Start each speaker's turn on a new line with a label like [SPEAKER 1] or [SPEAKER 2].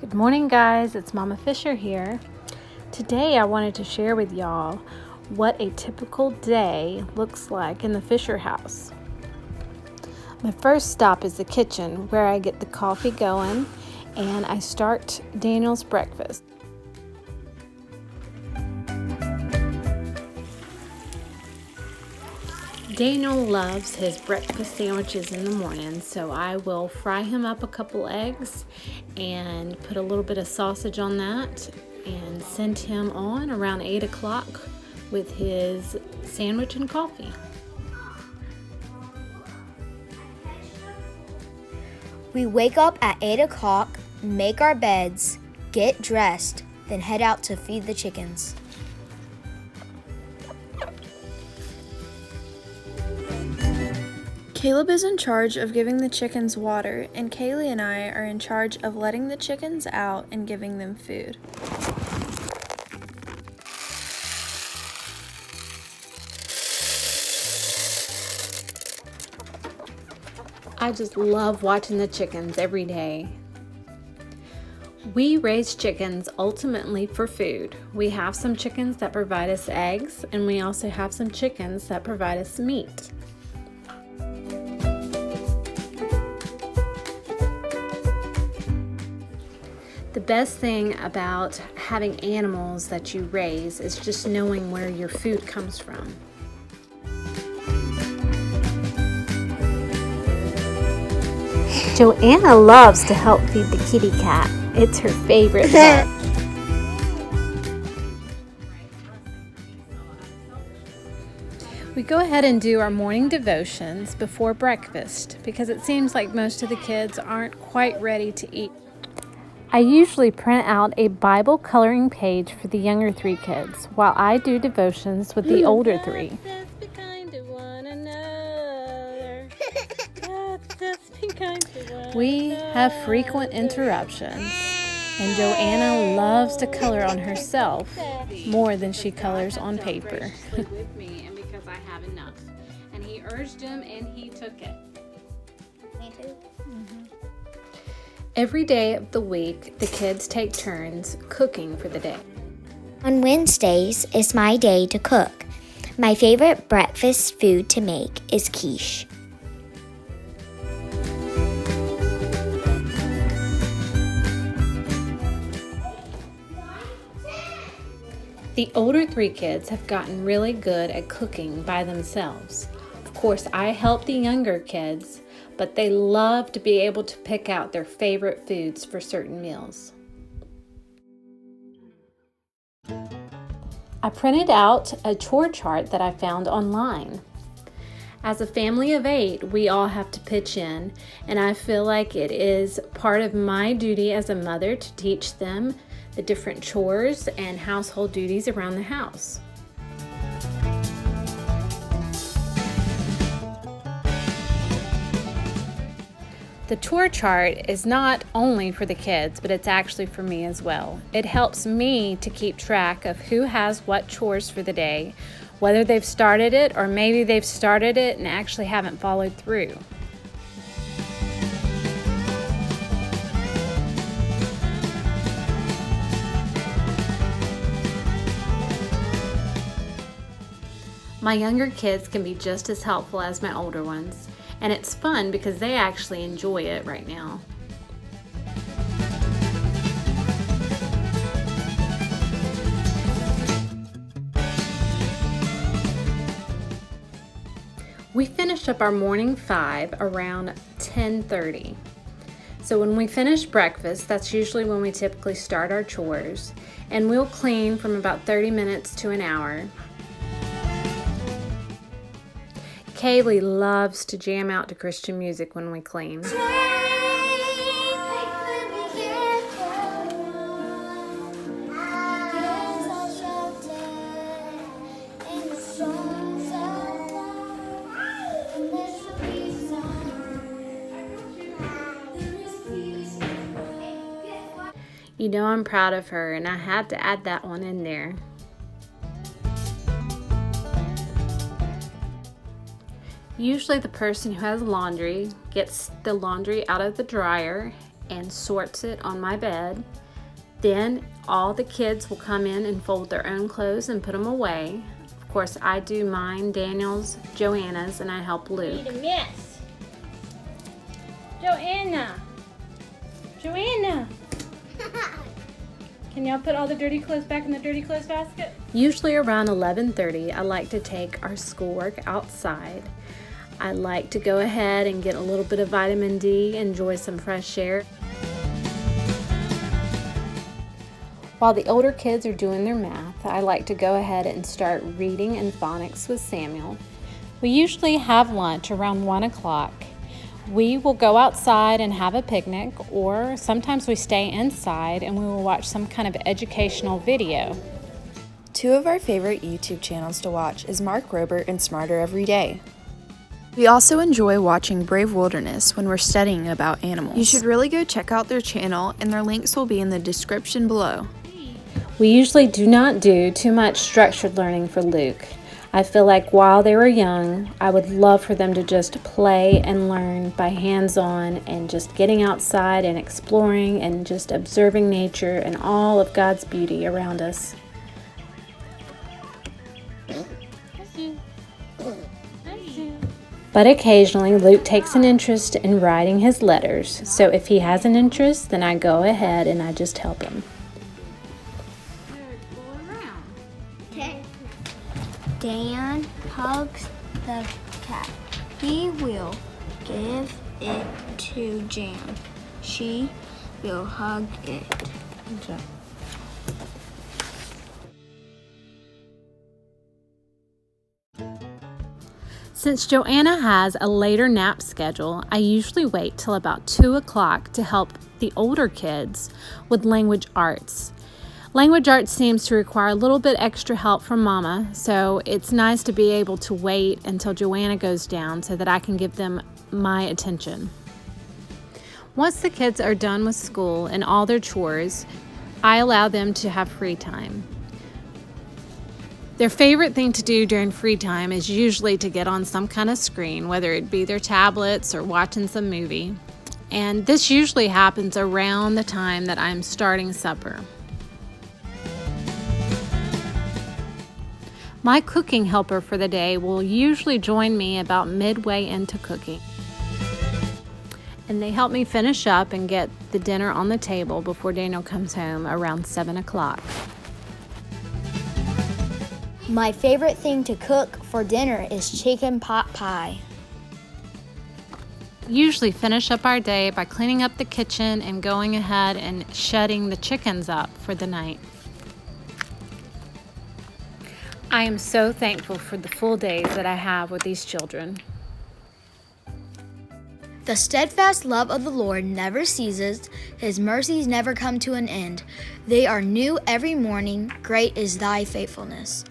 [SPEAKER 1] Good morning, guys. It's Mama Fisher here. Today I wanted to share with y'all what a typical day looks like in the Fisher house. My first stop is the kitchen, where I get the coffee going and I start Daniel's breakfast. Daniel loves his breakfast sandwiches in the morning, so I will fry him up a couple eggs and put a little bit of sausage on that and send him on around 8 o'clock with his sandwich and coffee.
[SPEAKER 2] We wake up at 8 o'clock, make our beds, get dressed, then head out to feed the chickens.
[SPEAKER 3] Caleb is in charge of giving the chickens water, and Kaylee and I are in charge of letting the chickens out and giving them food.
[SPEAKER 1] I just love watching the chickens every day. We raise chickens ultimately for food. We have some chickens that provide us eggs, and we also have some chickens that provide us meat. The best thing about having animals that you raise is just knowing where your food comes from. Joanna loves to help feed the kitty cat. It's her favorite part. We go ahead and do our morning devotions before breakfast because it seems like most of the kids aren't quite ready to eat. I usually print out a Bible coloring page for the younger 3 kids while I do devotions with the older 3. We have frequent interruptions, and Joanna loves to color on herself more than she colors on paper. With me, and because I have enough, and he urged him, and he took it. Me too. Every day of the week, the kids take turns cooking for the day.
[SPEAKER 2] On Wednesdays is my day to cook. My favorite breakfast food to make is quiche.
[SPEAKER 1] The older 3 kids have gotten really good at cooking by themselves. Of course, I help the younger kids, but they love to be able to pick out their favorite foods for certain meals. I printed out a chore chart that I found online. As a family of 8, we all have to pitch in, and I feel like it is part of my duty as a mother to teach them the different chores and household duties around the house. The chore chart is not only for the kids, but it's actually for me as well. It helps me to keep track of who has what chores for the day, whether they've started it or maybe they've started it and actually haven't followed through. My younger kids can be just as helpful as my older ones. And it's fun because they actually enjoy it right now. We finish up our morning 5 around 10:30. So when we finish breakfast, that's usually when we typically start our chores, and we'll clean from about 30 minutes to an hour. Kaylee loves to jam out to Christian music when we clean. You know I'm proud of her, and I had to add that one in there. Usually the person who has laundry gets the laundry out of the dryer and sorts it on my bed. Then all the kids will come in and fold their own clothes and put them away. Of course, I do mine, Daniel's, Joanna's, and I help Luke.
[SPEAKER 4] Need a mess. Joanna. Can y'all put all the dirty clothes back in the dirty clothes basket?
[SPEAKER 1] Usually around 11:30, I like to take our schoolwork outside. I like to go ahead and get a little bit of vitamin D, enjoy some fresh air. While the older kids are doing their math, I like to go ahead and start reading and phonics with Samuel. We usually have lunch around 1 o'clock. We will go outside and have a picnic, or sometimes we stay inside and we will watch some kind of educational video.
[SPEAKER 3] Two of our favorite YouTube channels to watch is Mark Robert and Smarter Every Day. We also enjoy watching Brave Wilderness when we're studying about animals. You should really go check out their channel, and their links will be in the description below.
[SPEAKER 1] We usually do not do too much structured learning for Luke. I feel like while they were young, I would love for them to just play and learn by hands-on and just getting outside and exploring and just observing nature and all of God's beauty around us. But occasionally Luke takes an interest in writing his letters, so if he has an interest, then I go ahead and I just help him.
[SPEAKER 2] Dan hugs the cat. He will give it to Jan. She will hug it.
[SPEAKER 1] Good job. Since Joanna has a later nap schedule, I usually wait till about 2 o'clock to help the older kids with language arts. Language arts seems to require a little bit extra help from Mama, so it's nice to be able to wait until Joanna goes down so that I can give them my attention. Once the kids are done with school and all their chores, I allow them to have free time. Their favorite thing to do during free time is usually to get on some kind of screen, whether it be their tablets or watching some movie. And this usually happens around the time that I'm starting supper. My cooking helper for the day will usually join me about midway into cooking. And they help me finish up and get the dinner on the table before Daniel comes home around 7 o'clock.
[SPEAKER 2] My favorite thing to cook for dinner is chicken pot pie.
[SPEAKER 1] Usually finish up our day by cleaning up the kitchen and going ahead and shutting the chickens up for the night. I am so thankful for the full days that I have with these children.
[SPEAKER 2] The steadfast love of the Lord never ceases. His mercies never come to an end. They are new every morning. Great is thy faithfulness.